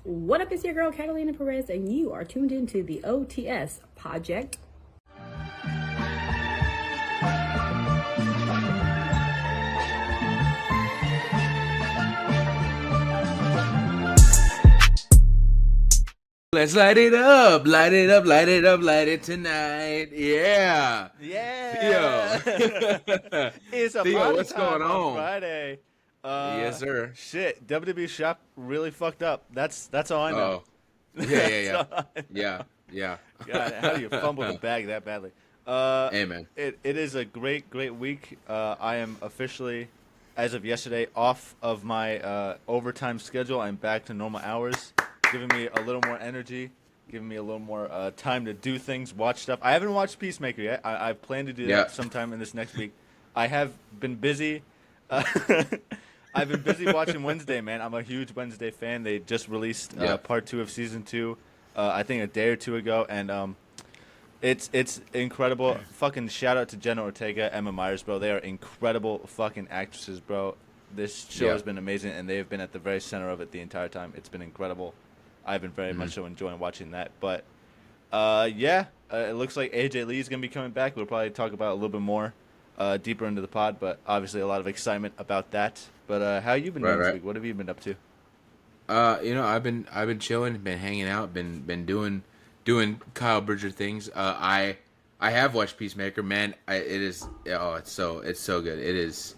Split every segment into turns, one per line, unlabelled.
What up, it's your girl Catalina Perez, and you are tuned into the OTS project.
Let's light it up, light it up, light it up, light it tonight. Yeah.
Yeah.
Theo.
It's a
Theo,
party
what's
time
going on?
Friday.
Yes, sir.
Shit, WWE Shop really fucked up. That's all I know.
Oh. Yeah.
That's all I know.
Yeah.
God, how do you fumble the bag that badly?
Amen.
It is a great week. I am officially, as of yesterday, off of my overtime schedule. I'm back to normal hours, giving me a little more energy, giving me a little more time to do things, watch stuff. I haven't watched Peacemaker yet. I plan to do that sometime in this next week. I have been busy. I've been busy watching Wednesday, man. I'm a huge Wednesday fan. They just released part 2 of season 2, I think a day or two ago, and it's incredible. Fucking shout out to Jenna Ortega, Emma Myers, bro. They are incredible fucking actresses, bro. This show has been amazing, and they have been at the very center of it the entire time. It's been incredible. I've been very much so enjoying watching that. But, it looks like AJ Lee is going to be coming back. We'll probably talk about it a little bit more deeper into the pod, but obviously a lot of excitement about that. But how you been doing this week? What have you been up to?
I've been chilling, been hanging out, been doing Kyle Bridger things. I have watched Peacemaker, man. It's so good. It is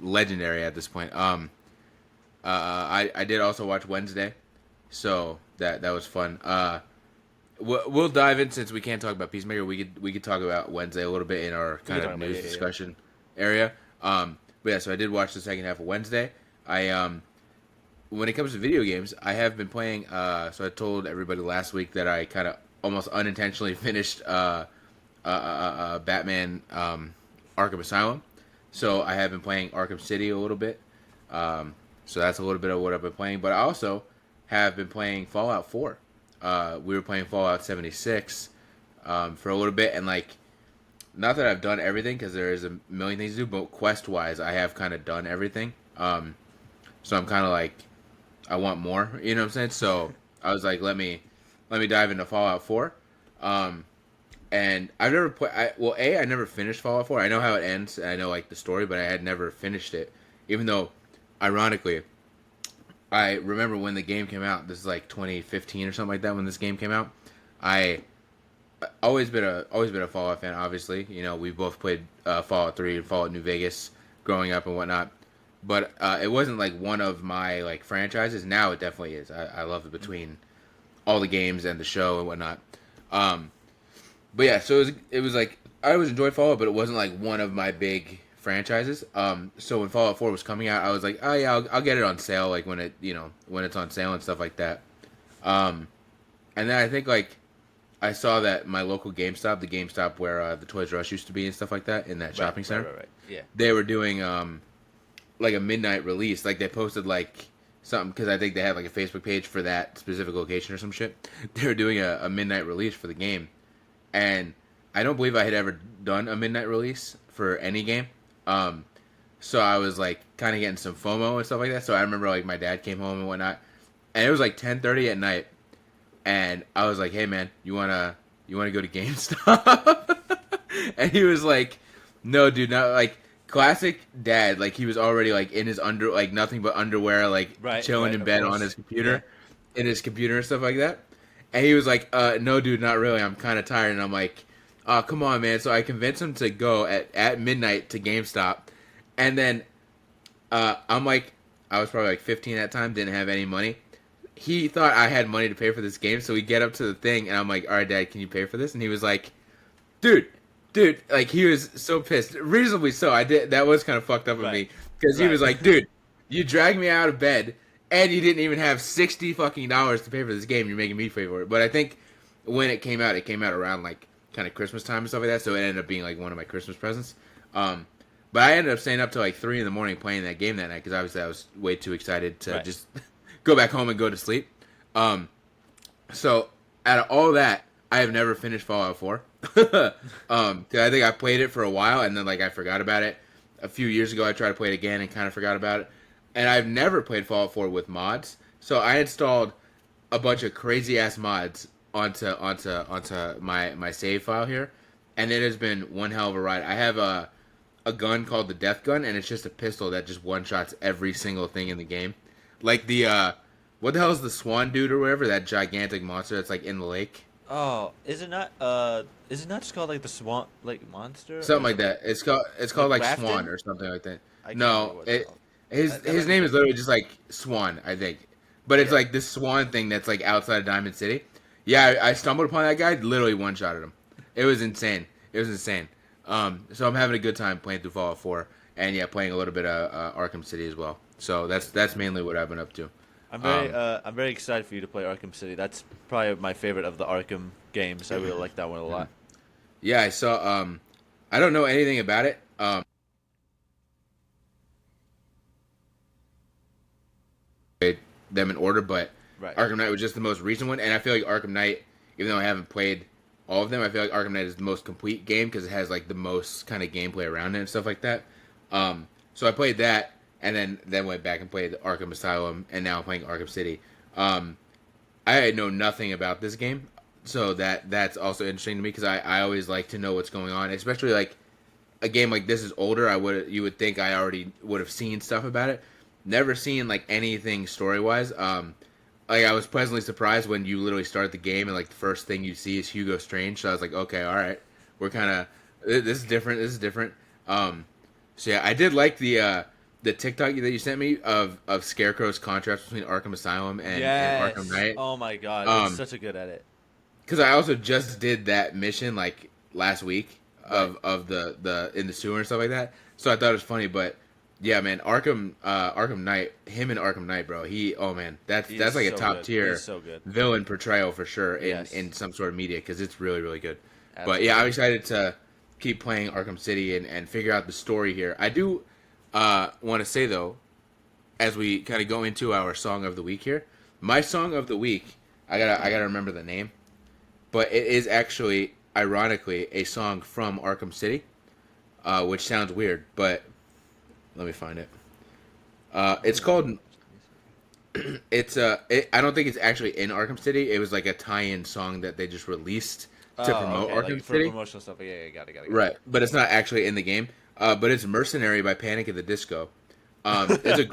legendary at this point. I did also watch Wednesday, so that was fun. We'll dive in since we can't talk about Peacemaker. We could talk about Wednesday a little bit in our kind of news discussion area. But yeah, so I did watch the second half of Wednesday. When it comes to video games, I have been playing. So I told everybody last week that I kind of almost unintentionally finished Batman Arkham Asylum. So I have been playing Arkham City a little bit. So that's a little bit of what I've been playing. But I also have been playing Fallout 4. We were playing Fallout 76 for a little bit, and not that I've done everything because there is a million things to do, but quest-wise, I have kind of done everything. So I'm kind of like, I want more, you know what I'm saying? So I was like, let me dive into Fallout 4. And I've never I never finished Fallout 4. I know how it ends, and I know the story, but I had never finished it. Even though, ironically, I remember when the game came out. This is 2015 or something like that when this game came out. I always been a Fallout fan. Obviously, we both played Fallout 3 and Fallout New Vegas growing up and whatnot. But it wasn't one of my franchises. Now it definitely is. I love it between all the games and the show and whatnot. But yeah, so it was I always enjoyed Fallout, but it wasn't one of my big franchises. So when Fallout 4 was coming out, I was like, oh yeah, I'll get it on sale when it's on sale and stuff like that. And then I think I saw that my local GameStop, the GameStop where the Toys R Us used to be and stuff like that in that shopping center.
Right. Yeah.
They were doing a midnight release. They posted something because I think they had a Facebook page for that specific location or some shit. They were doing a midnight release for the game, and I don't believe I had ever done a midnight release for any game. So I was kind of getting some FOMO and stuff like that. So I remember my dad came home and whatnot, and it was 10:30 at night, and I was like, "Hey man, you wanna go to GameStop?" And he was like, "No, dude, not classic dad." He was already in his nothing but underwear, chilling in bed on his computer, in his computer and stuff like that. And he was like, "No, dude, not really. I'm kind of tired." And I'm like, "Oh, come on, man." So I convinced him to go at midnight to GameStop. And then I was probably 15 at that time, didn't have any money. He thought I had money to pay for this game, so we get up to the thing, and I'm like, "All right, Dad, can you pay for this?" And he was like, dude, he was so pissed. Reasonably so. That was kind of fucked up of me. Because he was like, dude, you dragged me out of bed, and you didn't even have $60 fucking to pay for this game. You're making me pay for it. But I think when it came out around kind of Christmas time and stuff like that, so it ended up being one of my Christmas presents. But I ended up staying up till 3 in the morning playing that game that night because obviously I was way too excited to just go back home and go to sleep. So out of all that, I have never finished Fallout 4. 'Cause I think I played it for a while and then I forgot about it. A few years ago I tried to play it again and kind of forgot about it. And I've never played Fallout 4 with mods. So I installed a bunch of crazy ass mods onto my save file here, and it has been one hell of a ride. I have a gun called the Death Gun, and it's just a pistol that just one shots every single thing in the game. Like the what the hell is the Swan dude or whatever, that gigantic monster that's like in the lake?
Oh, is it not just called like the Swan like monster?
Something like that. It's called like
Grafton?
Swan or something like that.
I can't remember
No,
what it's called.
his name is literally just like Swan, I think. But it's
Yeah.
like this Swan thing that's like outside of Diamond City. Yeah, I stumbled upon that guy, literally one shotted him. It was insane. It was insane. So I'm having a good time playing through Fallout 4, and yeah, playing a little bit of Arkham City as well. So that's mainly what I've been up to.
I'm very excited for you to play Arkham City. That's probably my favorite of the Arkham games. I really like that one a lot.
Yeah, I saw. I don't know anything about it. Them in order, but
Right.
Arkham Knight was just the most recent one, and I feel like Arkham Knight, even though I haven't played all of them, I feel like Arkham Knight is the most complete game because it has like the most kind of gameplay around it and stuff like that. So I played that, and then went back and played Arkham Asylum, and now I'm playing Arkham City. I know nothing about this game, so that's also interesting to me because I always like to know what's going on, especially like a game like this is older. You would think I already would have seen stuff about it. Never seen like anything story wise. Like I was pleasantly surprised when you literally start the game and like the first thing you see is Hugo Strange. So I was like, okay, all right, we're kind of this is different. This is different. So yeah, I did like the TikTok that you sent me of Scarecrow's contrast between Arkham Asylum and Arkham Knight.
Oh my god, it's such a good edit.
Because I also just did that mission like last week of the in the sewer and stuff like that. So I thought it was funny, but yeah, man, Arkham Knight, him and Arkham Knight, bro. That's like a
so
top
good.
tier
He's so good.
villain portrayal for sure
Yes.
in some sort of media because it's really really good.
Absolutely.
But yeah, I'm excited to keep playing Arkham City and figure out the story here. I do want to say though, as we kind of go into our song of the week here, my song of the week, I gotta remember the name, but it is actually ironically a song from Arkham City, which sounds weird, but let me find it. It's called. I don't think it's actually in Arkham City. It was like a tie-in song that they just released to promote
okay,
Arkham
like, for
City.
promotional stuff. Yeah, got it.
Right, but it's not actually in the game. But it's "Mercenary" by Panic at the Disco. It's a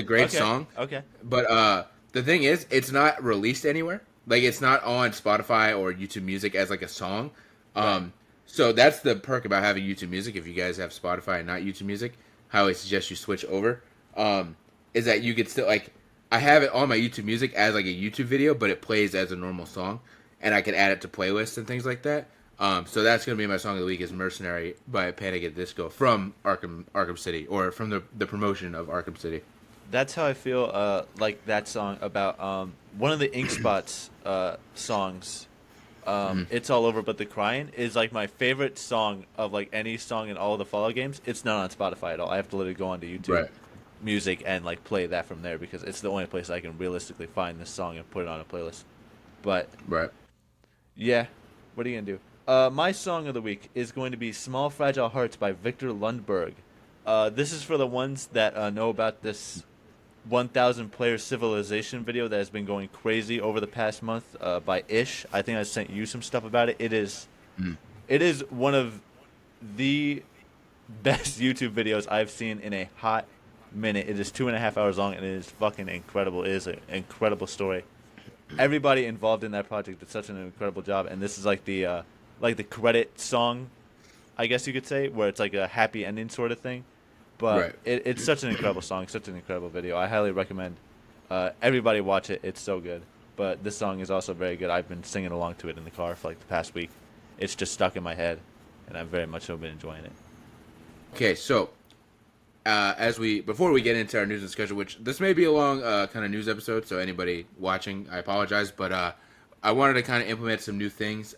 great
Okay,
song.
Okay.
But the thing is, it's not released anywhere. Like it's not on Spotify or YouTube Music as like a song.
Right.
So that's the perk about having YouTube Music. If you guys have Spotify and not YouTube Music, I always suggest you switch over. Is that you could still like I have it on my YouTube Music as like a YouTube video, but it plays as a normal song, and I can add it to playlists and things like that. So that's gonna be my song of the week is "Mercenary" by Panic at the Disco from Arkham City, or from the promotion of Arkham City.
That's how I feel. Like that song about one of the Ink Spots songs. It's All Over But the Crying is like my favorite song of like any song in all of the Fallout games. It's not on Spotify at all. I have to literally go onto YouTube Music and like play that from there because it's the only place I can realistically find this song and put it on a playlist. But yeah, what are you gonna do? My song of the week is going to be "Small Fragile Hearts" by Victor Lundberg. This is for the ones that know about this 1,000 player civilization video that has been going crazy over the past month by Ish. I think I sent you some stuff about it. It is one of the best YouTube videos I've seen in a hot minute. It is 2.5 hours long and it is fucking incredible. It is an incredible story. Everybody involved in that project did such an incredible job, and this is like the credit song, I guess you could say, where it's like a happy ending sort of thing. But it's such an incredible song, such an incredible video. I highly recommend everybody watch it. It's so good. But this song is also very good. I've been singing along to it in the car for like the past week. It's just stuck in my head, and I've very much so been enjoying it.
Okay, so before we get into our news and schedule, which this may be a long kind of news episode, so anybody watching, I apologize, but I wanted to kind of implement some new things.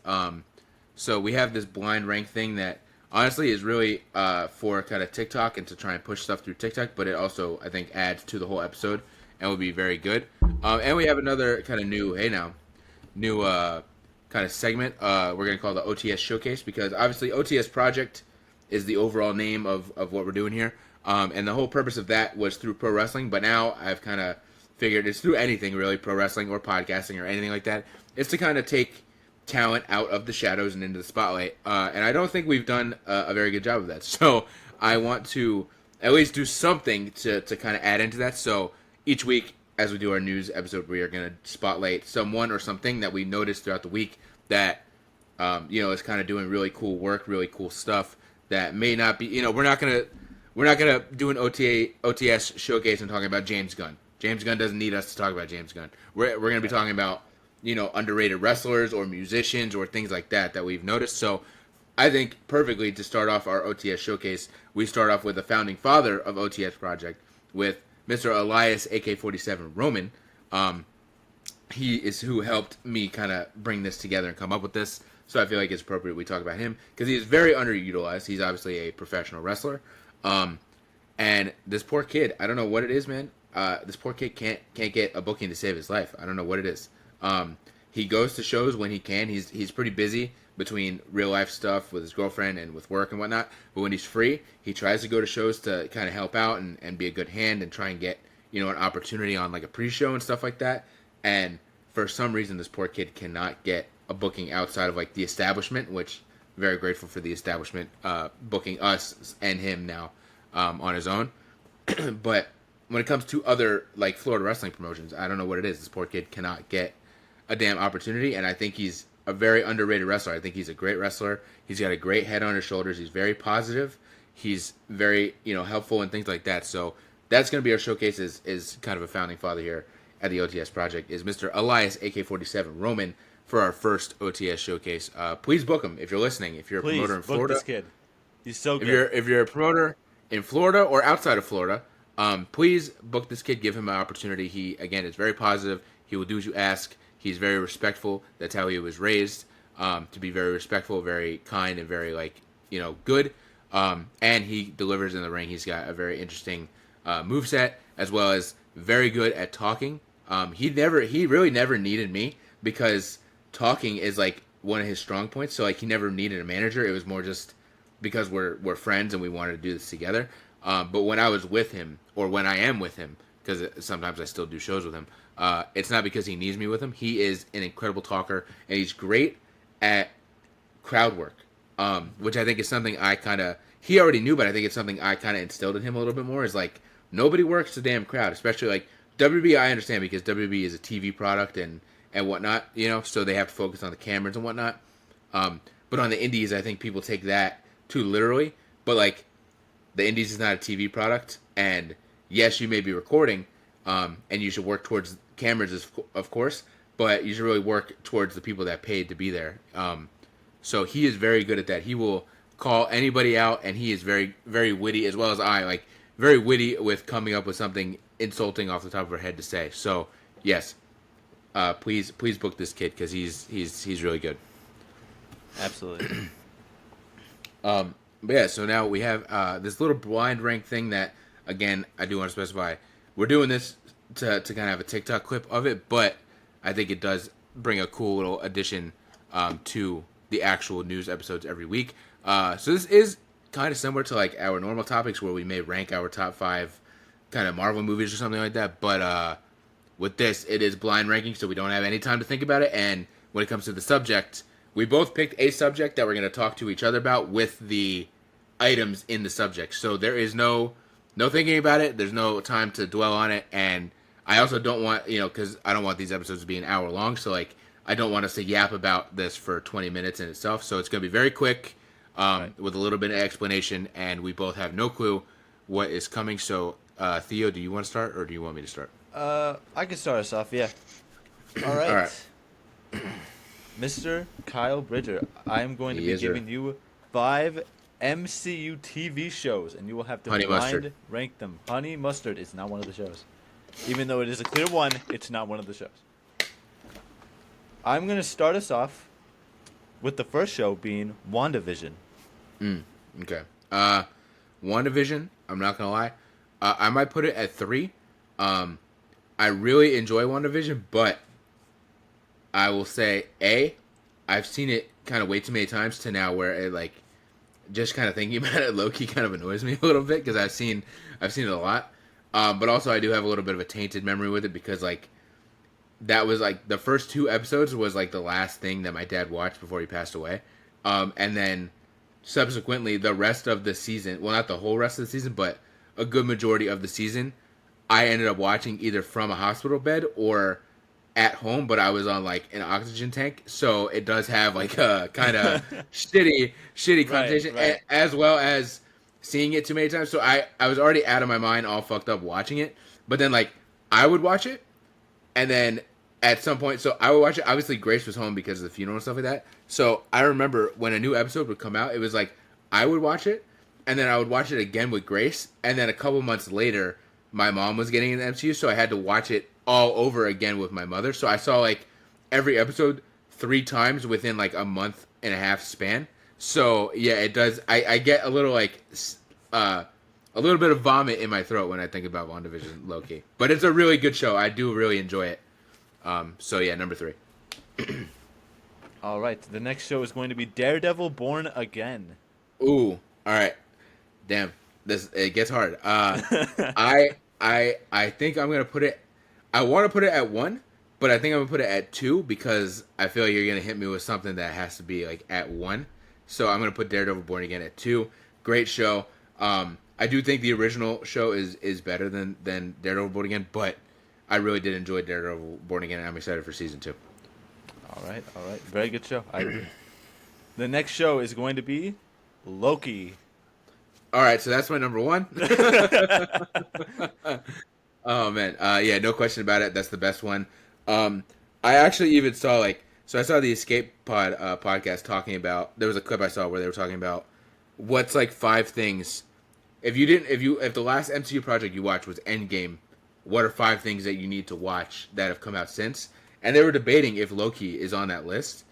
So we have this blind rank thing that honestly is really for kind of TikTok and to try and push stuff through TikTok, but it also I think adds to the whole episode and will be very good. And we have another kind of new kind of segment. We're gonna call the OTS Showcase because obviously OTS Project is the overall name of what we're doing here. And the whole purpose of that was through pro wrestling, but now I've kind of figured it's through anything really, pro wrestling or podcasting or anything like that. It's to kind of take talent out of the shadows and into the spotlight. And I don't think we've done a very good job of that. So I want to at least do something to kind of add into that. So each week, as we do our news episode, we are going to spotlight someone or something that we noticed throughout the week that, is kind of doing really cool work, really cool stuff that may not be, we're not going to do an OTS showcase and talking about James Gunn. James Gunn doesn't need us to talk about James Gunn. We're going to be talking about, underrated wrestlers or musicians or things like that we've noticed. So I think perfectly to start off our OTS showcase, we start off with the founding father of OTS Project, with Mr. Elias AK-47 Roman. He is who helped me kind of bring this together and come up with this. So I feel like it's appropriate we talk about him because he is very underutilized. He's obviously a professional wrestler. And this poor kid, I don't know what it is, man. This poor kid can't get a booking to save his life. I don't know what it is. He goes to shows when he can. He's pretty busy between real life stuff with his girlfriend and with work and whatnot. But when he's free, he tries to go to shows to kind of help out and be a good hand and try and get, an opportunity on like a pre-show and stuff like that. And for some reason, this poor kid cannot get a booking outside of like the establishment, which I'm very grateful for the establishment booking us and him now on his own. But when it comes to other like Florida wrestling promotions, I don't know what it is. This poor kid cannot get a damn opportunity, and I think he's a very underrated wrestler. I think he's a great wrestler. He's got a great head on his shoulders. He's very positive. He's very, helpful and things like that. So that's going to be our showcase is kind of a founding father here at the OTS Project is Mr. Elias AK-47 Roman for our first OTS showcase. Please book him if you're listening. If you're a promoter in Florida.
Book this kid. He's so good.
If you're a promoter in Florida or outside of Florida, please book this kid. Give him an opportunity. He, again, is very positive. He will do as you ask. He's very respectful. That's how he was raised, to be very respectful, very kind, and very, good. And he delivers in the ring. He's got a very interesting moveset, as well as very good at talking. He really never needed me because talking is, one of his strong points. So, he never needed a manager. It was more just because we're friends and we wanted to do this together. But when I was with him, or when I am with him, because sometimes I still do shows with him, it's not because he needs me with him. He is an incredible talker, and he's great at crowd work, which I think is something he already knew, but I think it's something I kind of instilled in him a little bit more, is nobody works the damn crowd, especially WB. I understand because WB is a TV product and whatnot, so they have to focus on the cameras and whatnot. But on the indies, I think people take that too literally, but the indies is not a TV product, and yes, you may be recording, and you should work towards cameras, of course, but you should really work towards the people that paid to be there. So he is very good at that. He will call anybody out, and he is very, very witty, as well as I, very witty with coming up with something insulting off the top of her head to say. So, yes, please book this kid, because he's really good.
Absolutely.
But yeah, so now we have this little blind rank thing that, again, I do want to specify. We're doing this to kind of have a TikTok clip of it, but I think it does bring a cool little addition to the actual news episodes every week. So this is kind of similar to our normal topics where we may rank our top 5 kind of Marvel movies or something like that. But with this, it is blind ranking, so we don't have any time to think about it. And when it comes to the subject, we both picked a subject that we're going to talk to each other about with the items in the subject. So there is no thinking about it. There's no time to dwell on it. And I also don't want, because I don't want these episodes to be an hour long. So, I don't want us to yap about this for 20 minutes in itself. So it's going to be very quick with a little bit of explanation. And we both have no clue what is coming. So, Theo, do you want to start or do you want me to start?
I can start us off, yeah. All right.
All right.
Mr. Kyle Bridger, I am going to be giving you 5 MCU TV shows, and you will have to blind rank them. Honey Mustard is not one of the shows. Even though it is a clear one, it's not one of the shows. I'm going to start us off with the first show being WandaVision.
Okay. WandaVision, I'm not going to lie. I might put it at 3. I really enjoy WandaVision, but I will say, I've seen it kind of way too many times to now where it, just kind of thinking about it, low-key kind of annoys me a little bit because I've seen it a lot. But also I do have a little bit of a tainted memory with it because like that was like the first 2 episodes was like the last thing that my dad watched before he passed away. And then subsequently the rest of the season, well, not the whole rest of the season, but a good majority of the season, I ended up watching either from a hospital bed or at home, but I was on like an oxygen tank, so it does have like a kind of shitty connotation,
right.
as well as seeing it too many times. So I was already out of my mind, all fucked up watching it. But then like I would watch it, and then at some point, so I would watch it. Obviously, Grace was home because of the funeral and stuff like that. So I remember when a new episode would come out, it was like I would watch it, and then I would watch it again with Grace, and then a couple months later, my mom was getting an MCU, so I had to watch it all over again with my mother. So I saw like every episode 3 times within like a month and a half span. So yeah, it does. I get a little like a little bit of vomit in my throat when I think about WandaVision, low-key. But it's a really good show. I do really enjoy it. So yeah, number 3.
All right. The next show is going to be Daredevil Born Again.
Ooh, all right. Damn, it gets hard. I think I'm gonna put it. I want to put it at 1, but I think I'm gonna put it at 2 because I feel like you're gonna hit me with something that has to be like at 1. So I'm gonna put Daredevil Born Again at 2. Great show. I do think the original show is better than Daredevil Born Again, but I really did enjoy Daredevil Born Again, and I'm excited for season 2.
All right. Very good show. I agree. The next show is going to be Loki.
All right, so that's my number 1. Oh man, yeah, no question about it. That's the best one. I actually even saw so I saw the Escape Pod podcast talking about. There was a clip I saw where they were talking about what's like 5 things. If the last MCU project you watched was Endgame, what are 5 things that you need to watch that have come out since? And they were debating if Loki is on that list.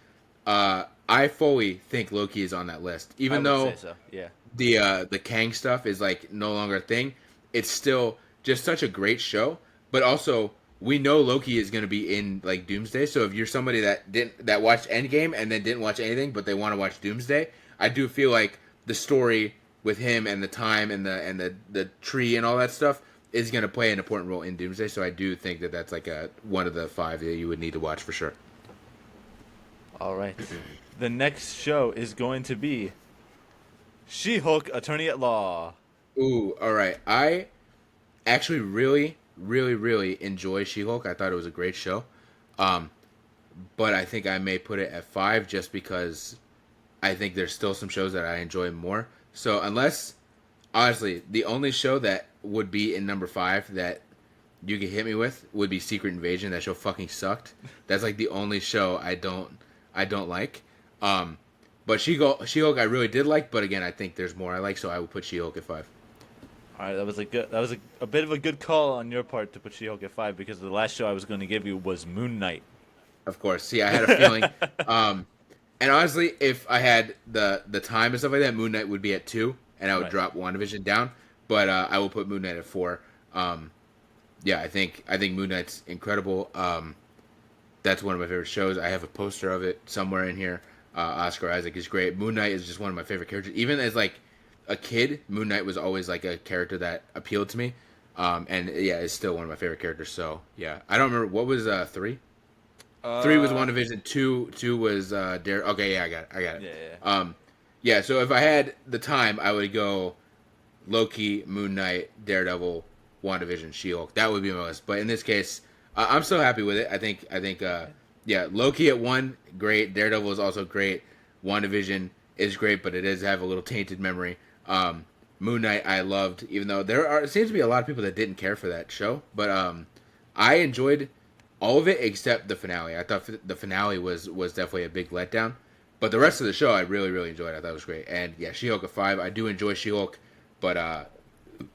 I fully think Loki is on that list, even though
say so. Yeah.
the Kang stuff is like no longer a thing. It's still just such a great show, but also we know Loki is going to be in like Doomsday. So if you're somebody that watched Endgame and then didn't watch anything, but they want to watch Doomsday, I do feel like the story with him and the time and the tree and all that stuff is going to play an important role in Doomsday. So I do think that that's like one of the 5 that you would need to watch for sure.
All right. The next show is going to be She-Hulk, Attorney at Law.
Ooh, all right. I actually really, really, really enjoy She-Hulk. I thought it was a great show. But I think I may put it at 5 just because I think there's still some shows that I enjoy more. So honestly, the only show that would be in number 5 that you could hit me with would be Secret Invasion. That show fucking sucked. That's like the only show I don't like. But She-Hulk I really did like, but again, I think there's more I like, so I would put She-Hulk at 5.
All right, that was a bit of a good call on your part to put She-Hulk at 5 because the last show I was going to give you was Moon Knight.
Of course. See, I had a feeling. And honestly, if I had the time and stuff like that, Moon Knight would be at 2, and I would drop WandaVision down. But I will put Moon Knight at 4. Yeah, I think Moon Knight's incredible. That's one of my favorite shows. I have a poster of it somewhere in here. Oscar Isaac is great. Moon Knight is just one of my favorite characters. Even as like a kid, Moon Knight was always like a character that appealed to me. And yeah, it's still one of my favorite characters. So yeah, I don't remember what was 3. 3 was WandaVision. 2 was Dare. Okay, yeah, I got it.
Yeah.
Yeah. So if I had the time, I would go Loki, Moon Knight, Daredevil, WandaVision, She-Hulk. That would be my list. But in this case, I'm still happy with it. I think yeah, Loki at 1, great. Daredevil is also great. WandaVision is great, but it does have a little tainted memory. Moon Knight I loved, even though there seems to be a lot of people that didn't care for that show. But I enjoyed all of it except the finale. I thought the finale was definitely a big letdown. But the rest of the show I really, really enjoyed. I thought it was great. And yeah, She-Hulk at 5. I do enjoy She-Hulk, but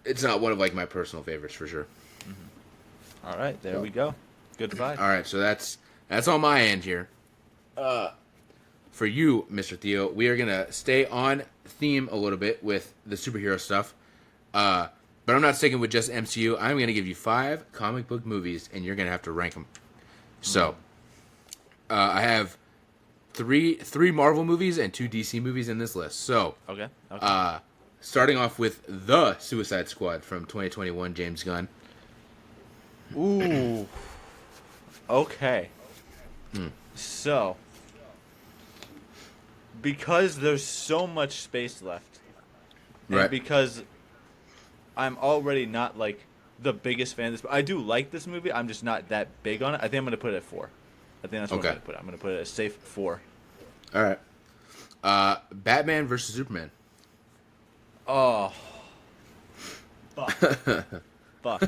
it's not one of like my personal favorites for sure.
Mm-hmm. All right, there we go. Good 5.
All right, so that's on my end here. For you, Mr. Theo, we are gonna stay on theme a little bit with the superhero stuff. But I'm not sticking with just MCU. I'm gonna give you 5 comic book movies, and you're gonna have to rank them. So, I have three Marvel movies and 2 DC movies in this list. So,
Okay.
starting off with The Suicide Squad from 2021, James Gunn.
Ooh. Okay.
Hmm.
So, because there's so much space left, and
Right.
because I'm already not like the biggest fan of this, but I do like this movie. I'm just not that big on it. I think I'm gonna put it at 4. I think that's what
Okay.
I'm gonna put it. I'm gonna put it at a safe 4.
All right. Batman versus Superman.
Oh, fuck. Fuck.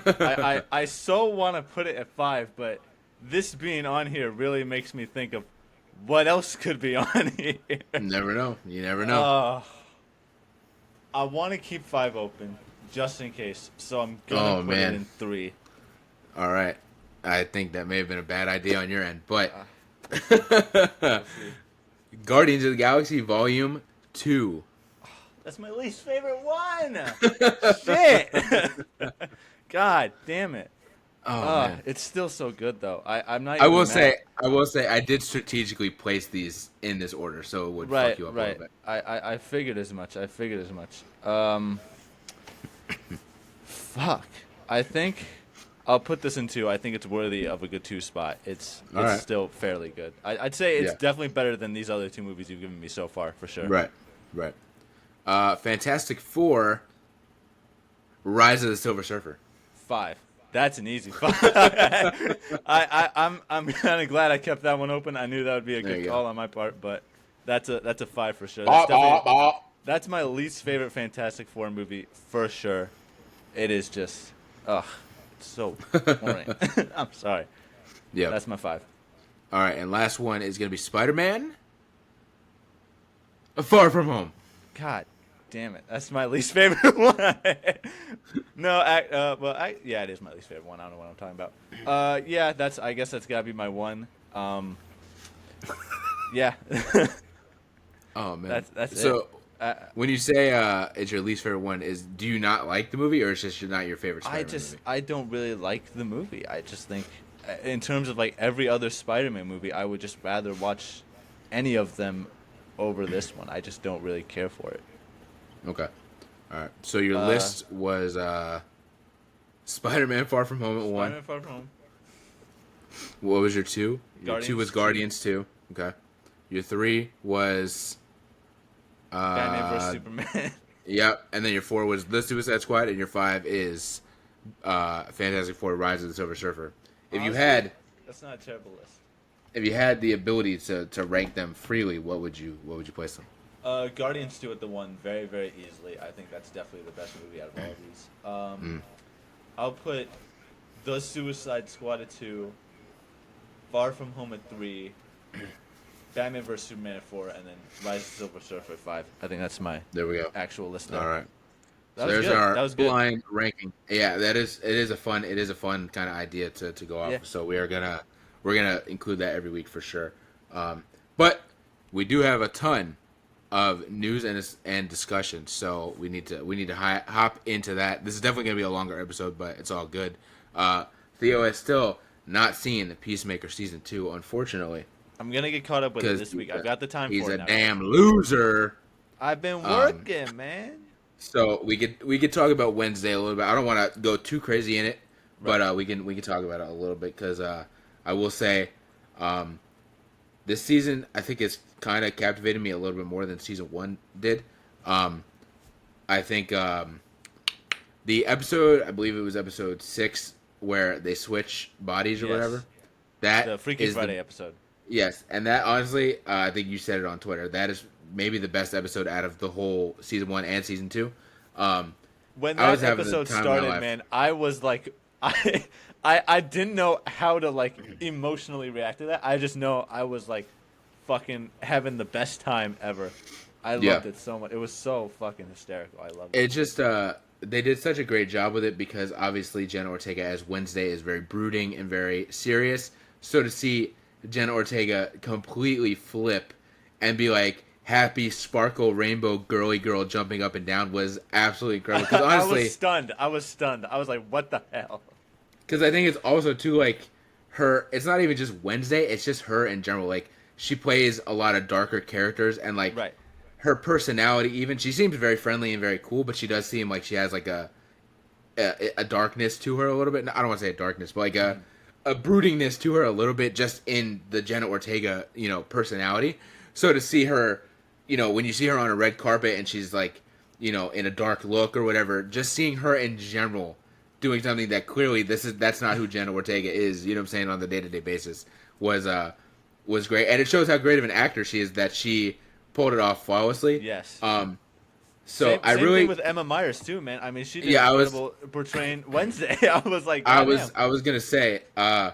I so want to put it at 5, but this being on here really makes me think of what else could be on here.
Never know. You never know.
I want to keep 5 open just in case, so I'm gonna
Oh,
put
man.
it in 3.
All right. I think that may have been a bad idea on your end, but Guardians of the Galaxy Volume 2.
That's my least favorite one. Shit. God damn it.
Oh man.
It's still so good though. I'm not.
I
Even
will
mad.
say, I did strategically place these in this order, so it would fuck
Right,
you up a
right.
little bit.
I figured as much. Fuck. I think I'll put this in 2. I think it's worthy of a good 2 spot. It's
All right.
still fairly good. I'd say it's
Yeah.
definitely better than these other 2 movies you've given me so far, for sure.
Right, right. Fantastic Four, Rise of the Silver Surfer.
5. That's an easy 5. I'm kind of glad I kept that one open. I knew that would be a
There
good
you
call
go.
on my part, but that's a 5 for sure.
Bah,
That's
bah,
definitely
bah.
that's my least favorite Fantastic Four movie for sure. It is just it's so boring. I'm sorry.
Yeah.
That's my 5.
All right, and last one is gonna be Spider-Man, Far From Home.
God damn it. That's my least favorite one. No, yeah, it is my least favorite one. I don't know what I'm talking about. Yeah, I guess that's got to be my 1. Yeah.
Oh man,
That's
so.
it.
When you say it's your least favorite one, do you not like the movie, or it's just not your favorite Spider-Man movie?
I don't really like the movie. I just think, in terms of like every other Spider-Man movie, I would just rather watch any of them over this one. I just don't really care for it.
Okay. All right. So your list was Spider-Man: Far From Home at 1.
Spider-Man Far From Home.
What was your 2? Your 2 was
Guardians
Guardians 2. Okay. Your 3 was
Batman vs Superman.
Yep. And then your 4 was The Suicide Squad, and your 5 is Fantastic Four: Rise of the Silver Surfer. If you
Honestly,
had
that's not a terrible list.
the ability to rank them freely, what would you place them?
Guardians 2 at the 1 very, very easily. I think that's definitely the best movie out of all of these. I'll put The Suicide Squad at 2, Far From Home at 3, Batman vs Superman at 4, and then Rise of the Silver Surfer at 5. I think that's my
There we go.
actual list there.
All right.
That
So
was
there's
good.
our
That was good.
blind ranking. Yeah, it is a fun kind of idea to go off.
Yeah.
So we're gonna include that every week for sure. But we do have a ton of news and discussion, so we need to hop into that. This is definitely gonna be a longer episode, but it's all good. Theo has still not seen Peacemaker season 2, unfortunately,
I'm going to get caught up with it
because
this week. I've got the time
he's
for it
a
now.
damn loser.
I've been working, man.
So we could talk about Wednesday a little bit. I don't want to go too crazy in it, but we can talk about it a little bit because I will say this season I think it's kind of captivated me a little bit more than season 1 did. I think the episode, I believe it was episode 6, where they switch bodies or
Yes.
whatever. That
The Freaky
is
Friday episode.
Yes, and that honestly, I think you said it on Twitter. That is maybe the best episode out of the whole season 1 and season 2.
When
I was
that
having the
episode
time of my
started,
life.
man, I was like, I didn't know how to like emotionally react to that. I just know I was like fucking having the best time ever. I loved it so much. It was so fucking hysterical. I loved it.
It just they did such a great job with it because obviously Jenna Ortega as Wednesday is very brooding and very serious. So to see Jenna Ortega completely flip and be like happy sparkle rainbow girly girl jumping up and down was absolutely incredible. Because honestly,
I was stunned. I was like, what the hell?
because I think it's also too like her. It's not even just Wednesday. It's just her in general. Like she plays a lot of darker characters and like her personality. Even she seems very friendly and very cool, but she does seem like she has like a darkness to her a little bit. I don't want to say a darkness, but like a broodingness to her a little bit, just in the Jenna Ortega, personality. So to see her, when you see her on a red carpet and she's like, in a dark look or whatever, just seeing her in general doing something that clearly that's not who Jenna Ortega is, you know what I'm saying, on the day-to-day basis was great. And it shows how great of an actor she is that she pulled it off flawlessly.
Yes.
So
same thing with Emma Myers too, man. I mean, she did incredible portraying Wednesday. I was like,
I was gonna say, I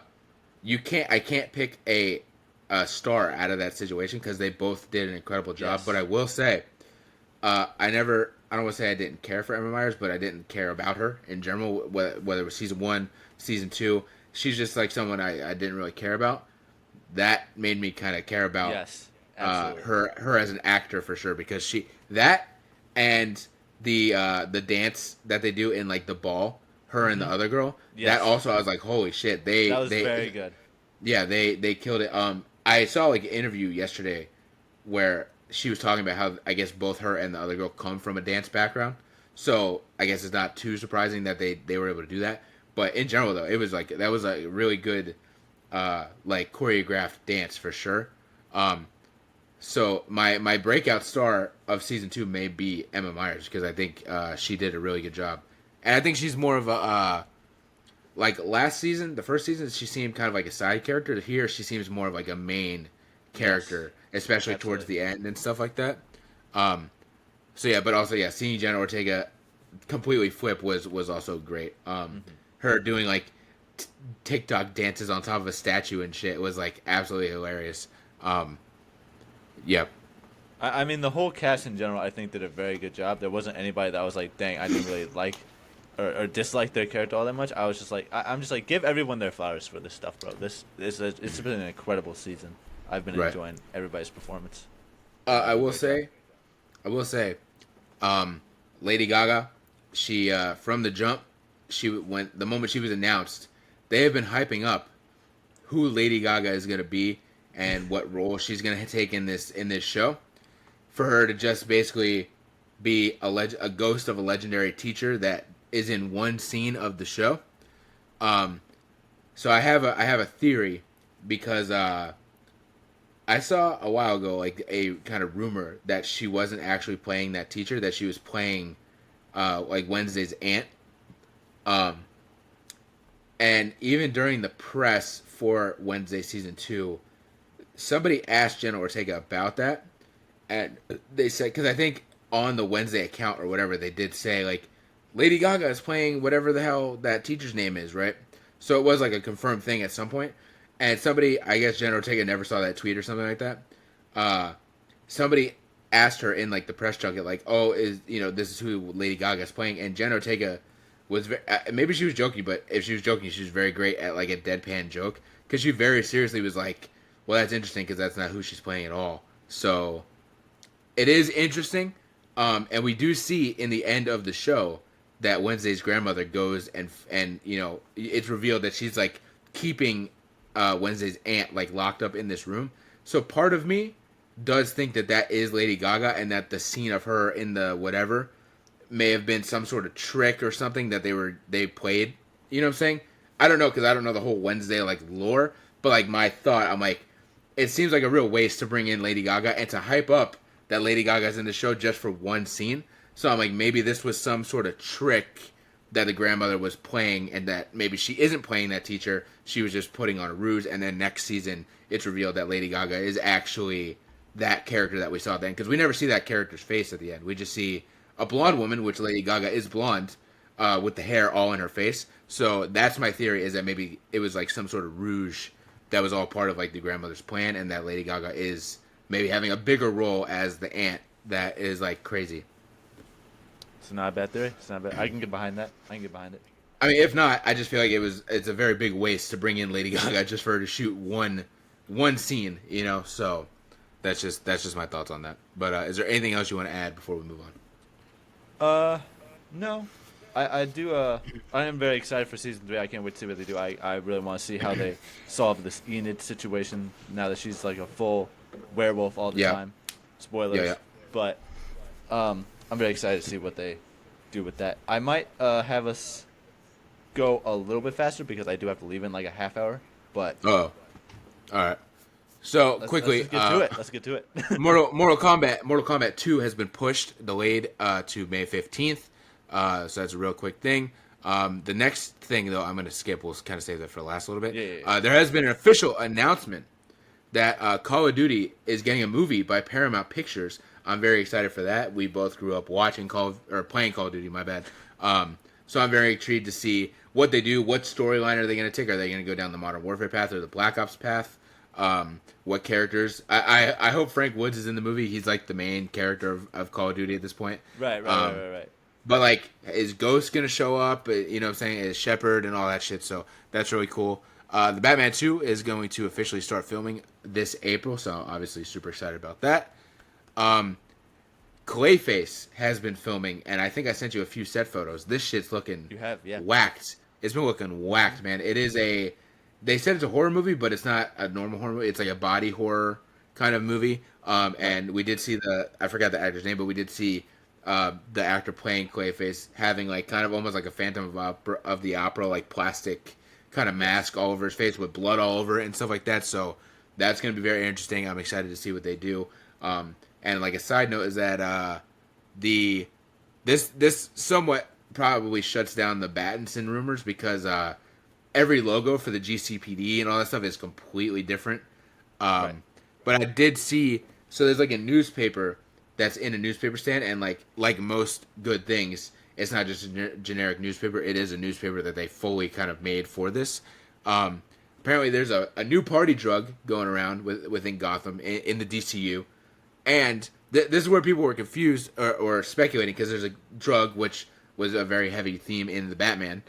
can't pick a star out of that situation because they both did an incredible job. Yes. But I will say, I don't want to say I didn't care for Emma Myers, but I didn't care about her in general, whether it was season 1, season 2. She's just like someone I didn't really care about. That made me kind of care about her as an actor for sure, because and the dance that they do in like the ball, her and the other girl, that also I was like, holy shit, that was
very good.
Yeah, they killed it. I saw like an interview yesterday where she was talking about how I guess both her and the other girl come from a dance background, so I guess it's not too surprising that they were able to do that. But in general though, it was like that was a really good like choreographed dance for sure. So my breakout star of season 2 may be Emma Myers, because I think she did a really good job, and I think she's more of a like last season, the first season, she seemed kind of like a side character. Here, she seems more of like a main character, especially towards the end and stuff like that. So yeah, but also seeing Jenna Ortega completely flip was also great. Her doing like TikTok dances on top of a statue and shit was like absolutely hilarious. Yep.
I mean, the whole cast in general, I think, did a very good job. There wasn't anybody that was like, dang, I didn't really like or dislike their character all that much. I was just like, I'm just like, give everyone their flowers for this stuff, bro. It's been an incredible season. I've been enjoying everybody's performance.
I will say, Lady Gaga, she from the jump, the moment she was announced, they have been hyping up who Lady Gaga is gonna be and what role she's gonna take in this show. For her to just basically be a ghost of a legendary teacher that is in one scene of the show. So I have a theory, because I saw a while ago like a kind of rumor that she wasn't actually playing that teacher, that she was playing like Wednesday's aunt. And even during the press for Wednesday season 2, somebody asked Jenna Ortega about that, and they said, because I think on the Wednesday account or whatever, they did say like Lady Gaga is playing whatever the hell that teacher's name is, right? So it was like a confirmed thing at some point. And somebody, I guess Jenna Ortega never saw that tweet or something like that. Somebody asked her in like the press junket, like, "Oh, this is who Lady Gaga is playing?" And Jenna Ortega was maybe she was joking, but if she was joking, she was very great at like a deadpan joke, because she very seriously was like, "Well, that's interesting because that's not who she's playing at all." So it is interesting, and we do see in the end of the show that Wednesday's grandmother goes and it's revealed that she's like keeping Wednesday's aunt like locked up in this room. So part of me does think that is Lady Gaga, and that the scene of her in the whatever may have been some sort of trick or something that they played. You know what I'm saying? I don't know, because I don't know the whole Wednesday like lore, but like my thought, I'm like, it seems like a real waste to bring in Lady Gaga and to hype up that Lady Gaga's in the show just for one scene. So I'm like, maybe this was some sort of trick that the grandmother was playing, and that maybe she isn't playing that teacher. She was just putting on a ruse, and then next season it's revealed that Lady Gaga is actually that character that we saw then. Because we never see that character's face at the end. We just see a blonde woman, which Lady Gaga is blonde, with the hair all in her face. So that's my theory, is that maybe it was like some sort of rouge that was all part of like the grandmother's plan, and that Lady Gaga is maybe having a bigger role as the aunt that is like crazy.
It's not a bad theory. It's not bad. I can get behind that. I mean,
if not, I just feel like it's a very big waste to bring in Lady Gaga just for her to shoot one scene, So that's just my thoughts on that. But is there anything else you want to add before we move
on? No. I do. I am very excited for season 3. I can't wait to see what they do. I really want to see how they solve this Enid situation now that she's like a full werewolf all the time. Spoilers.
Yeah.
But I'm very excited to see what they do with that. I might have us go a little bit faster because I do have to leave in like a half hour. But
Oh, all right. So quickly,
let's get to it. Let's get to it.
Mortal Kombat 2 has been pushed, delayed to May 15th. So that's a real quick thing. The next thing, though, I'm going to skip. We'll kind of save that for last a little bit.
Yeah.
There has been an official announcement that Call of Duty is getting a movie by Paramount Pictures. I'm very excited for that. We both grew up watching playing Call of Duty. My bad. So I'm very intrigued to see what they do. What storyline are they going to take? Are they going to go down the Modern Warfare path or the Black Ops path? What characters? I hope Frank Woods is in the movie. He's like the main character of Call of Duty at this point.
Right.
But like, is Ghost gonna show up? You know what I'm saying? Is Shepard and all that shit. So that's really cool. The Batman 2 is going to officially start filming this April. So obviously super excited about that. Clayface has been filming, and I think I sent you a few set photos. This shit's looking whacked. It's been looking whacked, man. It is a. They said it's a horror movie, but it's not a normal horror movie. It's like a body horror kind of movie. And we did see I forgot the actor's name, but we did see the actor playing Clayface having like kind of almost like a Phantom of the Opera, like plastic kind of mask all over his face with blood all over it and stuff like that. So that's going to be very interesting. I'm excited to see what they do. And like a side note is that this somewhat probably shuts down the Battinson rumors because every logo for the GCPD and all that stuff is completely different. Right. But I did see, so there's like a newspaper that's in a newspaper stand, and like most good things, it's not just a generic newspaper. It is a newspaper that they fully kind of made for this. Apparently there's a new party drug going around within Gotham in the DCU. And this is where people were confused or speculating, because there's a drug which was a very heavy theme in the Batman.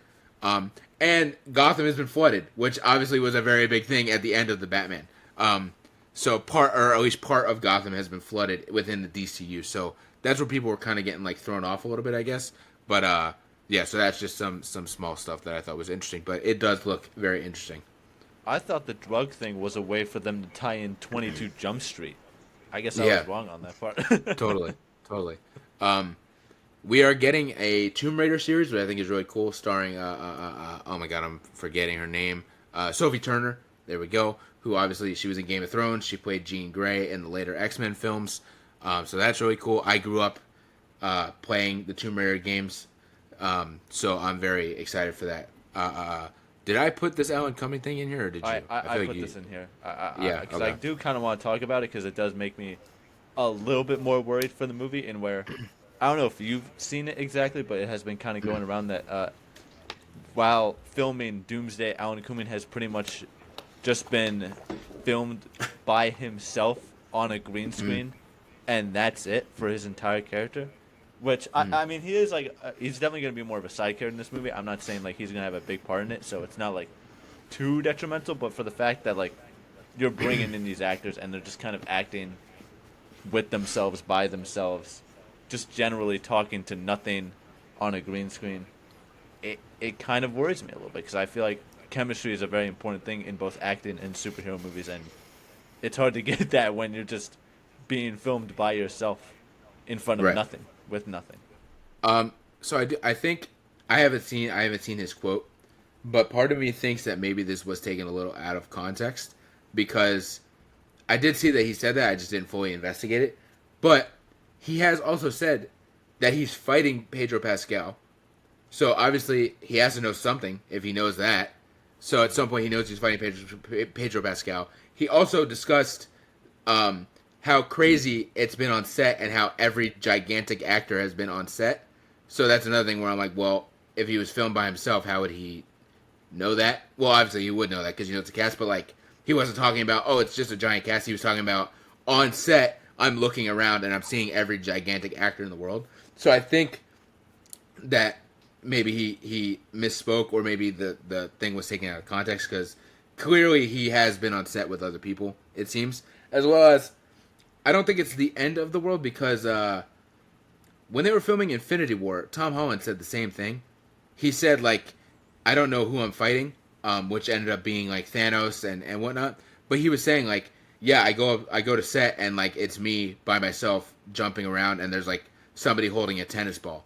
And Gotham has been flooded, which obviously was a very big thing at the end of the Batman. So part of Gotham has been flooded within the DCU. So that's where people were kind of getting like thrown off a little bit, I guess. But yeah, so that's just some small stuff that I thought was interesting. But it does look very interesting.
I thought the drug thing was a way for them to tie in 22 Jump Street. I guess I was wrong on that part.
Totally. We are getting a Tomb Raider series, which I think is really cool, starring oh my god, I'm forgetting her name, Sophie Turner. There we go. Who obviously she was in Game of Thrones. She played Jean Grey in the later X-Men films. So that's really cool. I grew up playing the Tomb Raider games, so I'm very excited for that. Did I put this Alan Cumming thing in here, or did you?
I put this in here. Because
okay.
I do kind of want to talk about it, because it does make me a little bit more worried for the movie, in where I don't know if you've seen it exactly, but it has been kind of going around that while filming Doomsday, Alan Cumming has pretty much just been filmed by himself on a green screen, and that's it for his entire character. Which, I mean, he is like, he's definitely going to be more of a side character in this movie. I'm not saying like he's going to have a big part in it, so it's not like too detrimental, but for the fact that like you're bringing in these actors and they're just kind of acting with themselves, by themselves, just generally talking to nothing on a green screen, it kind of worries me a little bit, because I feel like chemistry is a very important thing in both acting and superhero movies, and it's hard to get that when you're just being filmed by yourself in front of nothing, with nothing.
So I think I haven't seen his quote, but part of me thinks that maybe this was taken a little out of context, because I did see that he said that. I just didn't fully investigate it. But he has also said that he's fighting Pedro Pascal. So obviously he has to know something if he knows that. So at some point he knows he's fighting Pedro Pascal. He also discussed how crazy it's been on set and how every gigantic actor has been on set. So that's another thing where I'm like, well, if he was filmed by himself, how would he know that? Well, obviously he would know that because he knows the cast, but like he wasn't talking about, oh, it's just a giant cast. He was talking about on set, I'm looking around and I'm seeing every gigantic actor in the world. So I think that maybe he misspoke, or maybe the thing was taken out of context, because clearly he has been on set with other people, it seems. As well as, I don't think it's the end of the world, because when they were filming Infinity War, Tom Holland said the same thing. He said, like, I don't know who I'm fighting, which ended up being, like, Thanos and whatnot. But he was saying, like, yeah, I go to set, and, like, it's me by myself jumping around, and there's, like, somebody holding a tennis ball.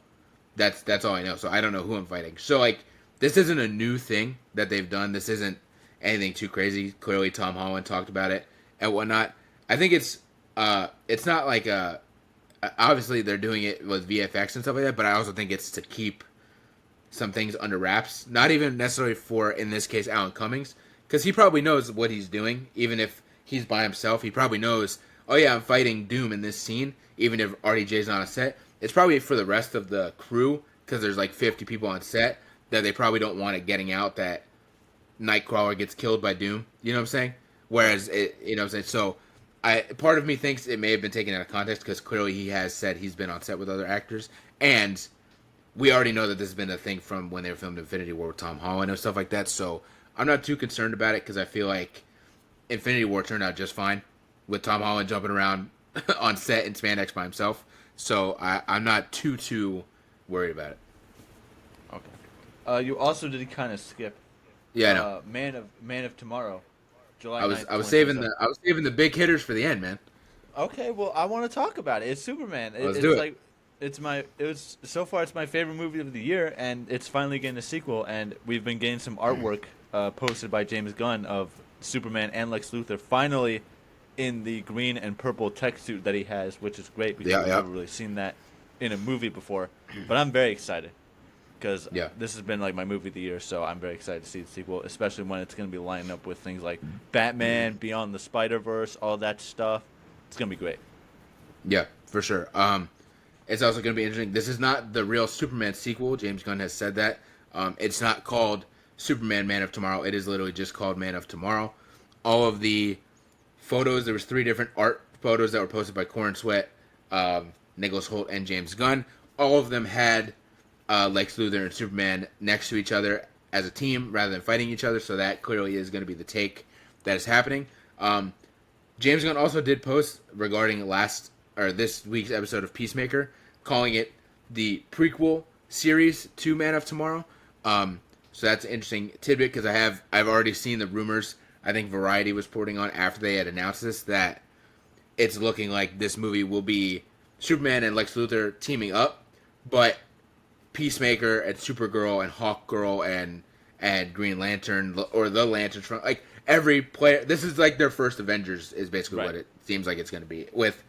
That's all I know. So I don't know who I'm fighting. So, like, this isn't a new thing that they've done. This isn't anything too crazy. Clearly, Tom Holland talked about it and whatnot. I think it's not like obviously they're doing it with VFX and stuff like that, but I also think it's to keep some things under wraps. Not even necessarily for, in this case, Alan Cummings, because he probably knows what he's doing. Even if he's by himself, he probably knows, oh yeah, I'm fighting Doom in this scene, even if RDJ's not on set. It's probably for the rest of the crew, because there's like 50 people on set, that they probably don't want it getting out that Nightcrawler gets killed by Doom. You know what I'm saying? Whereas, you know what I'm saying? So, part of me thinks it may have been taken out of context, because clearly he has said he's been on set with other actors, and we already know that this has been a thing from when they filmed Infinity War with Tom Holland and stuff like that, so I'm not too concerned about it, because I feel like Infinity War turned out just fine with Tom Holland jumping around on set in spandex by himself, so I'm not too worried about it.
Okay. You also did kind of skip.
Yeah, I know.
Man of Tomorrow, July.
I was saving the big hitters for the end, man.
Okay, well, I want to talk about it. It's Superman.
Let's do it.
So far it's my favorite movie of the year, and it's finally getting a sequel. And we've been getting some artwork posted by James Gunn of Superman and Lex Luthor finally in the green and purple tech suit that he has, which is great because we've never really seen that in a movie before. But I'm very excited because this has been like my movie of the year, so I'm very excited to see the sequel, especially when it's going to be lining up with things like Batman, Beyond the Spider-Verse, all that stuff. It's going to be great.
Yeah, for sure. It's also going to be interesting. This is not the real Superman sequel. James Gunn has said that. It's not called Superman Man of Tomorrow. It is literally just called Man of Tomorrow. All of the photos, there was 3 different art photos that were posted by Corn Sweat, Nicholas Hoult, and James Gunn. All of them had Lex Luthor and Superman next to each other as a team rather than fighting each other, so that clearly is going to be the take that is happening. James Gunn also did post regarding this week's episode of Peacemaker, calling it the prequel series to Man of Tomorrow. So that's an interesting tidbit because I've already seen the rumors. I think Variety was reporting on after they had announced this that it's looking like this movie will be Superman and Lex Luthor teaming up, but Peacemaker and Supergirl and Hawkgirl and Green Lantern or the Lantern Front, like every player. This is like their first Avengers is basically what it seems like it's going to be with,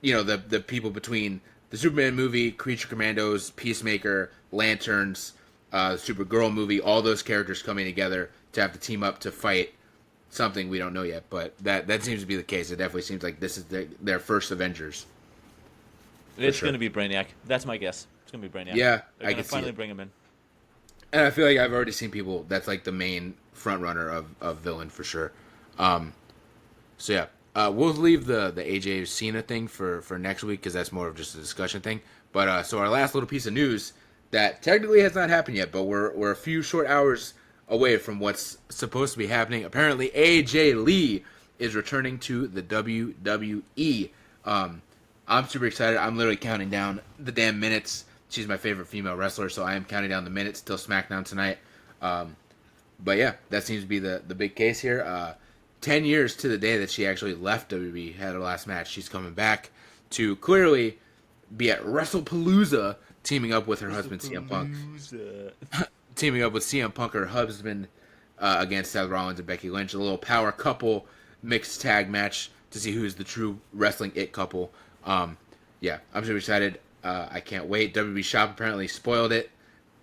you know, the people between the Superman movie, Creature Commandos, Peacemaker, Lanterns, Supergirl movie, all those characters coming together to have to team up to fight something we don't know yet, but that seems to be the case. It definitely seems like this is their first Avengers.
It's going to be Brainiac. That's my guess. It's going to be Brainiac.
Yeah,
I can finally bring him in.
And I feel like I've already seen people. That's like the main front runner of villain for sure. So yeah, we'll leave the AJ Cena thing for next week because that's more of just a discussion thing. But so our last little piece of news that technically has not happened yet, but we're a few short hours away from what's supposed to be happening. Apparently, AJ Lee is returning to the WWE. I'm super excited. I'm literally counting down the damn minutes. She's my favorite female wrestler, so I am counting down the minutes till SmackDown tonight. But yeah, that seems to be the big case here. 10 years to the day that she actually left WWE, had her last match. She's coming back to clearly be at WrestlePalooza, teaming up with her husband CM Punk. Teaming up with CM Punk, her husband, against Seth Rollins and Becky Lynch. A little power couple mixed tag match to see who's the true wrestling it couple. Yeah, I'm super excited. I can't wait. WWE Shop apparently spoiled it,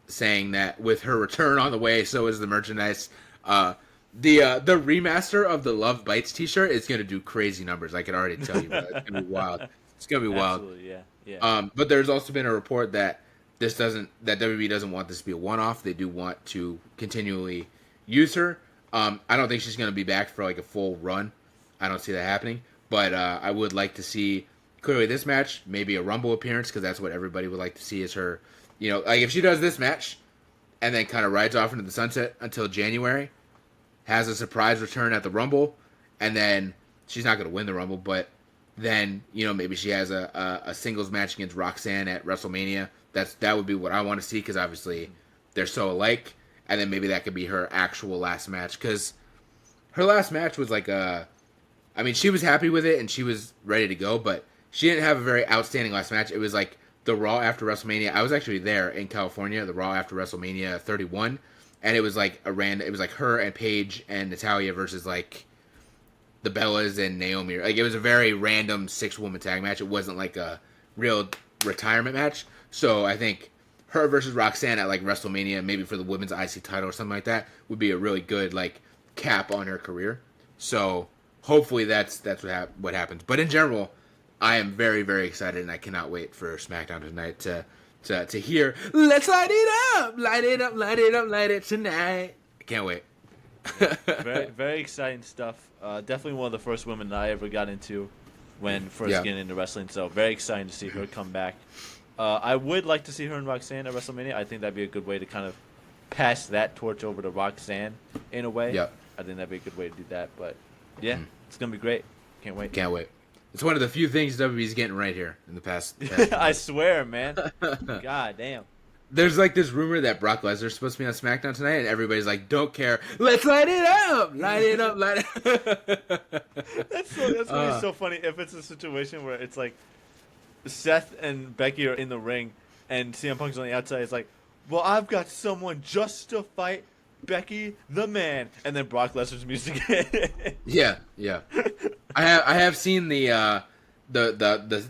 saying that with her return on the way, so is the merchandise. The remaster of the Love Bites t-shirt is going to do crazy numbers. I can already tell you. It's going to be wild. It's going to be wild.
Absolutely, yeah.
But there's also been a report that that WWE doesn't want this to be a one-off. They do want to continually use her. I don't think she's going to be back for like a full run. I don't see that happening. But I would like to see clearly this match, maybe a Rumble appearance, because that's what everybody would like to see is her. You know, like if she does this match and then kind of rides off into the sunset until January, has a surprise return at the Rumble, and then she's not going to win the Rumble, but then, you know, maybe she has a singles match against Roxanne at WrestleMania. That would be what I want to see, because obviously they're so alike, and then maybe that could be her actual last match, because her last match was like I mean, she was happy with it, and she was ready to go, but she didn't have a very outstanding last match. It was like the Raw after WrestleMania. I was actually there in California, the Raw after WrestleMania 31, and it was like it was like her and Paige and Natalia versus like the Bellas and Naomi. Like it was a very random 6-woman tag match. It wasn't like a real retirement match. So I think her versus Roxanne at like WrestleMania, maybe for the women's IC title or something like that, would be a really good like cap on her career. So hopefully that's what happens. But in general, I am very, very excited, and I cannot wait for SmackDown tonight to hear "Let's light it up, light it up, light it up, light it tonight." I can't wait.
Very, very exciting stuff. Definitely one of the first women that I ever got into when first getting into wrestling. So very exciting to see her come back. I would like to see her and Roxanne at WrestleMania. I think that'd be a good way to kind of pass that torch over to Roxanne in a way.
Yeah.
I think that'd be a good way to do that. But yeah, it's gonna be great. Can't wait.
Can't wait. It's one of the few things WWE's getting right here in the past.
I swear, man. God damn.
There's like this rumor that Brock Lesnar's supposed to be on SmackDown tonight, and everybody's like, "Don't care. Let's light it up, light it up, light it up."
That's gonna be so funny if it's a situation where it's like Seth and Becky are in the ring, and CM Punk's on the outside. It's like, well, I've got someone just to fight Becky the Man, and then Brock Lesnar's music.
Yeah. I have seen the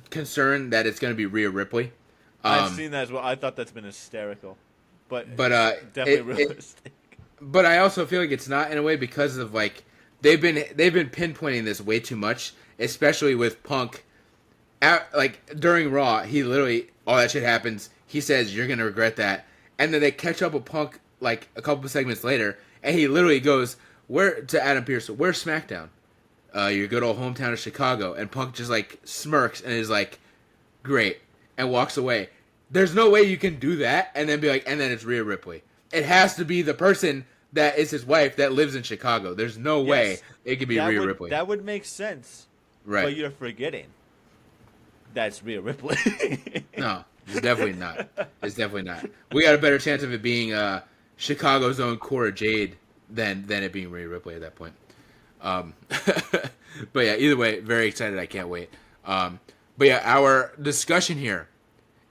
concern that it's going to be Rhea Ripley.
I've seen that as well. I thought that's been hysterical, but definitely realistic.
But I also feel like it's not in a way because of like they've been pinpointing this way too much, especially with Punk. Like during Raw, he literally all that shit happens. He says you're gonna regret that, and then they catch up with Punk like a couple of segments later, and he literally goes to Adam Pearce, "Where's SmackDown? Your good old hometown of Chicago." And Punk just like smirks and is like, "Great," and walks away. There's no way you can do that and then be like, and then it's Rhea Ripley. It has to be the person that is his wife that lives in Chicago. There's no way it could be Rhea Ripley.
That would make sense.
Right.
But you're forgetting that's Rhea Ripley.
No, it's definitely not. It's definitely not. We got a better chance of it being Chicago's own Cora Jade than it being Rhea Ripley at that point. But yeah, either way, very excited. I can't wait. But yeah, our discussion here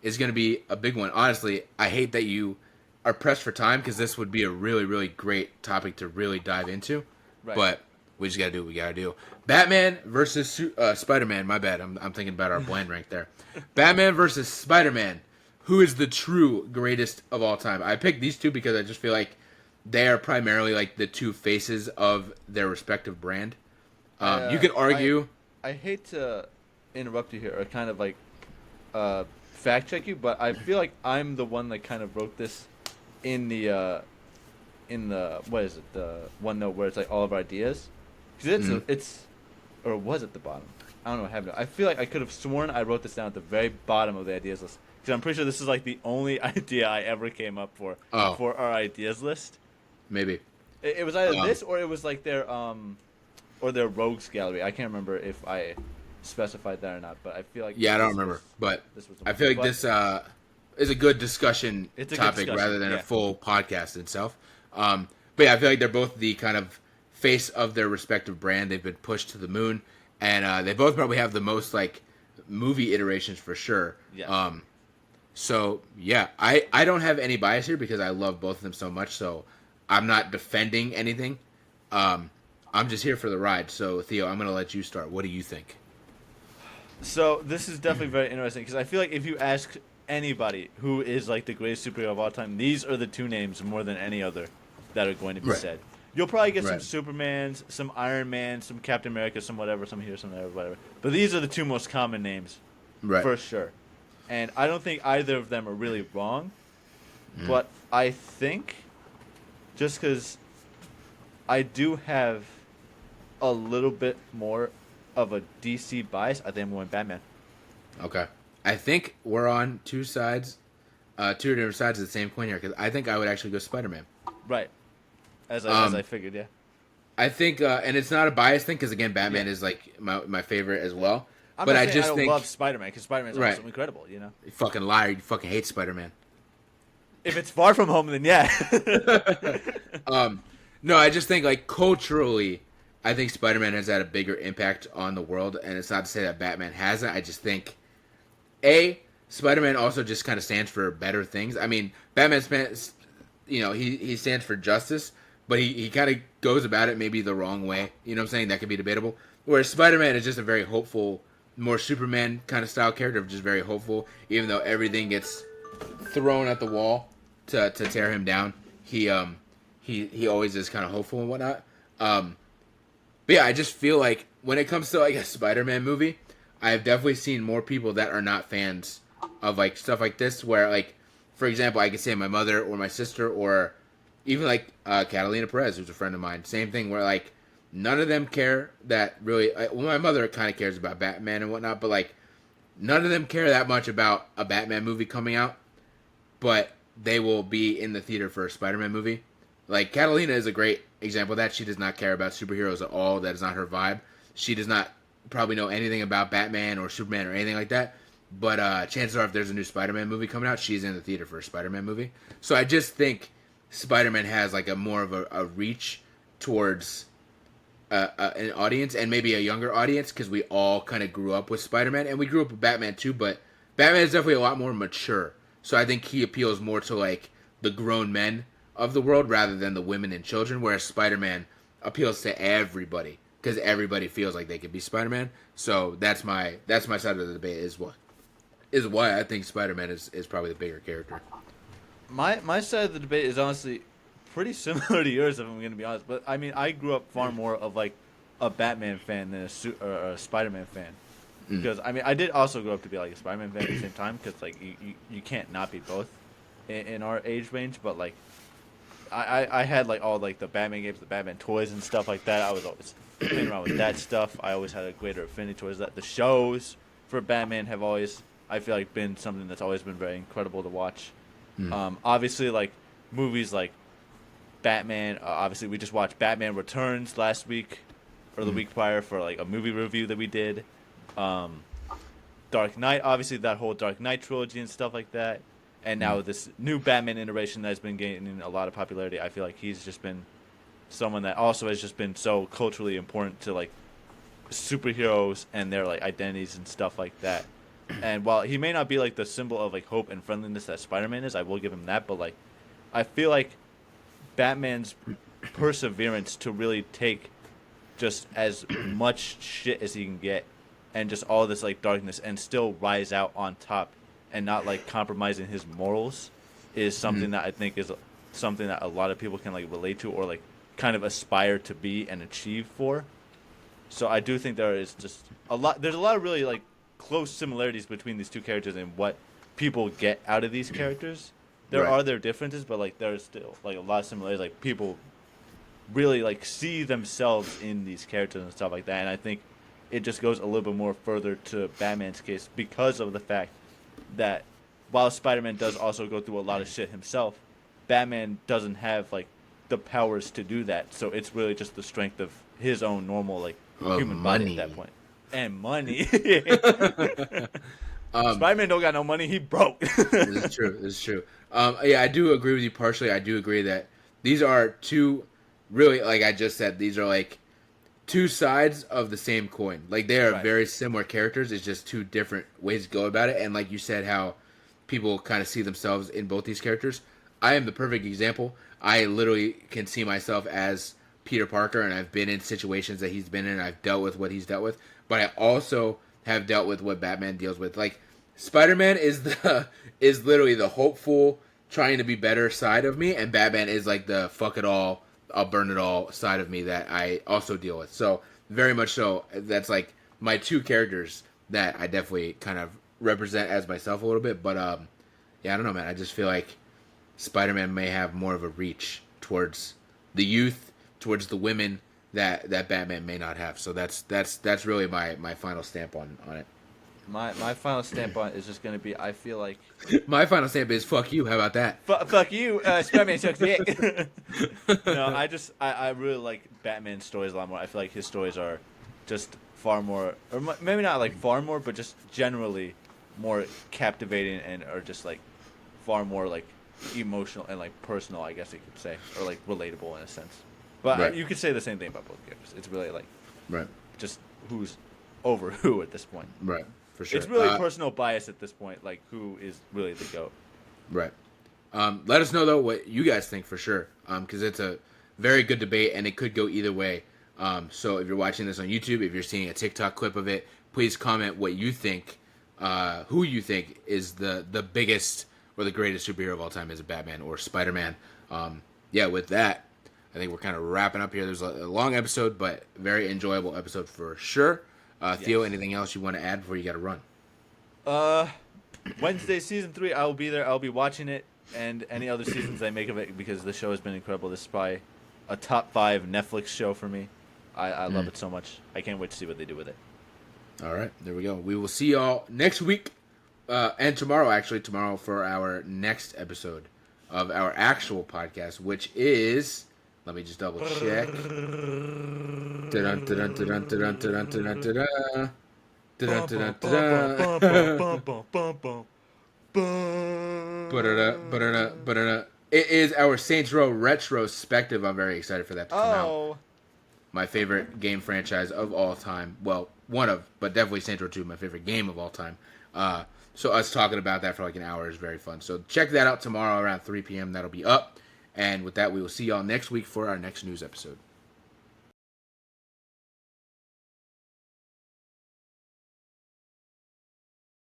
is going to be a big one. Honestly, I hate that you are pressed for time because this would be a really, really great topic to really dive into. Right. But we just got to do what we got to do. Batman versus Spider-Man. My bad. I'm thinking about our blind rank there. Batman versus Spider-Man. Who is the true greatest of all time? I picked these two because I just feel like they are primarily like the two faces of their respective brand. You could argue.
I hate to interrupt you here or kind of like fact check you, but I feel like I'm the one that kind of wrote this in the what is it, the OneNote where it's like all of our ideas, because it's or was it the bottom? I don't know. I have no. I feel like I could have sworn I wrote this down at the very bottom of the ideas list because I'm pretty sure this is like the only idea I ever came up for our ideas list.
Maybe
it was either this or it was like their rogues gallery. I can't remember if I specified that or not, but I feel like
I don't remember, but I feel like this is a good discussion topic rather than a full podcast itself. But yeah, I feel like they're both the kind of face of their respective brand. They've been pushed to the moon, and they both probably have the most like movie iterations for sure. Yeah. So yeah, I don't have any bias here because I love both of them so much. So I'm not defending anything. I'm just here for the ride. So Theo, I'm gonna let you start. What do you think?
So this is definitely very interesting because I feel like if you ask anybody who is like the greatest superhero of all time, these are the two names more than any other that are going to be said. You'll probably get some Supermans, some Iron Man, some Captain America, some whatever, some here, some there, whatever. But these are the two most common names, for sure. And I don't think either of them are really wrong. But I think just because I do have a little bit more of a DC bias, I think I'm going Batman.
Okay. I think we're on two sides, two different sides of the same coin here, because I think I would actually go Spider-Man.
Right. As I figured, yeah.
I think, and it's not a bias thing, because again, Batman is like my favorite as well.
But I just think, love Spider-Man, because Spider-Man's also incredible, you know?
You fucking liar, you fucking hate Spider-Man.
If it's Far From Home, then yeah.
No, I just think, like, culturally, I think Spider-Man has had a bigger impact on the world, and it's not to say that Batman hasn't. I just think, Spider-Man also just kind of stands for better things. I mean, Batman he stands for justice, but he kind of goes about it maybe the wrong way. You know what I'm saying? That could be debatable. Whereas Spider-Man is just a very hopeful, more Superman kind of style character, just very hopeful. Even though everything gets thrown at the wall to tear him down, he always is kind of hopeful and whatnot. But yeah, I just feel like when it comes to like a Spider-Man movie, I've definitely seen more people that are not fans of like stuff like this. Where like, for example, I could say my mother or my sister or even like Catalina Perez, who's a friend of mine. Same thing where like none of them care that really. Well, my mother kind of cares about Batman and whatnot, but like none of them care that much about a Batman movie coming out. But they will be in the theater for a Spider-Man movie. Like, Catalina is a great example of that. She does not care about superheroes at all. That is not her vibe. She does not probably know anything about Batman or Superman or anything like that. But chances are, if there's a new Spider-Man movie coming out, she's in the theater for a Spider-Man movie. So I just think Spider-Man has, like, a more of a reach towards an audience, and maybe a younger audience, because we all kind of grew up with Spider-Man. And we grew up with Batman, too, but Batman is definitely a lot more mature. So I think he appeals more to, like, the grown men of the world rather than the women and children, whereas Spider-Man appeals to everybody because everybody feels like they could be Spider-Man. So that's my side of the debate is why I think Spider-Man is probably the bigger character.
My side of the debate is honestly pretty similar to yours, if I'm going to be honest. But I mean, I grew up far more of like a Batman fan than a Spider-Man fan. Because I mean, I did also grow up to be like a Spider-Man fan at the same time. Because like you can't not be both in our age range. But like I had like all like the Batman games, the Batman toys and stuff like that. I was always playing around with that stuff. I always had a greater affinity towards that. The shows for Batman have always, I feel like, been something that's always been very incredible to watch. Obviously, like movies like Batman. Obviously, we just watched Batman Returns last week or the week prior for like a movie review that we did. Dark Knight, obviously that whole Dark Knight trilogy and stuff like that. And now this new Batman iteration that's been gaining a lot of popularity. I feel like he's just been someone that also has just been so culturally important to like superheroes and their like identities and stuff like that. And while he may not be like the symbol of like hope and friendliness that Spider-Man is, I will give him that. But like, I feel like Batman's perseverance to really take just as much shit as he can get and just all this like darkness and still rise out on top and not like compromising his morals is something that I think is something that a lot of people can like relate to or like kind of aspire to be and achieve for. So I do think there is just there's a lot of really like close similarities between these two characters and what people get out of these characters. There are their differences, but like there's still like a lot of similarities. Like people really like see themselves in these characters and stuff like that. And I think it just goes a little bit more further to Batman's case because of the fact that while Spider-Man does also go through a lot of shit himself, Batman doesn't have like the powers to do that. So it's really just the strength of his own normal like human body at that point. And money. Spider-Man don't got no money. He broke.
This is true. Yeah, I do agree with you partially. I do agree that these are two, really, like I just said, these are like two sides of the same coin. Like they are very similar characters. It's just two different ways to go about it. And like you said, how people kind of see themselves in both these characters. I am the perfect example. I literally can see myself as Peter Parker, and I've been in situations that he's been in. I've dealt with what he's dealt with, but I also have dealt with what Batman deals with. Like Spider-Man is literally the hopeful, trying to be better side of me, and Batman is like the fuck it all, I'll burn it all side of me that I also deal with. So very much so, that's like my two characters that I definitely kind of represent as myself a little bit. But yeah, I don't know, man. I just feel like Spider-Man may have more of a reach towards the youth, towards the women that Batman may not have. So that's really my final stamp on it.
My final stamp on it is just going to be, I feel like...
My final stamp is, fuck you, how about that?
Fuck you, Spider-Man sucks dick. No, I really like Batman's stories a lot more. I feel like his stories are just far more, or maybe not like far more, but just generally more captivating and are just like far more like emotional and like personal, I guess you could say, or like relatable in a sense. But you could say the same thing about both characters. It's really like just who's over who at this point.
Right. For sure.
It's really personal bias at this point, like who is really the GOAT.
Right. Let us know, though, what you guys think for sure, because it's a very good debate, and it could go either way. So if you're watching this on YouTube, if you're seeing a TikTok clip of it, please comment what you think, who you think is the biggest or the greatest superhero of all time, is it Batman or Spider-Man? With that, I think we're kind of wrapping up here. There's a long episode, but very enjoyable episode for sure. Theo, anything else you want to add before you got to run?
Wednesday, season 3, I will be there. I'll be watching it, and any other seasons I make of it, because the show has been incredible. This is probably a top 5 Netflix show for me. I love it so much. I can't wait to see what they do with it.
All right, there we go. We will see y'all next week, and tomorrow for our next episode of our actual podcast, which is, let me just double check. It is our Saints Row retrospective. I'm very excited for that to come out. My favorite game franchise of all time. Well, one of, but definitely Saints Row 2, my favorite game of all time. So us talking about that for like an hour is very fun. So check that out tomorrow around 3 p.m. That'll be up. And with that, we will see y'all next week for our next news episode.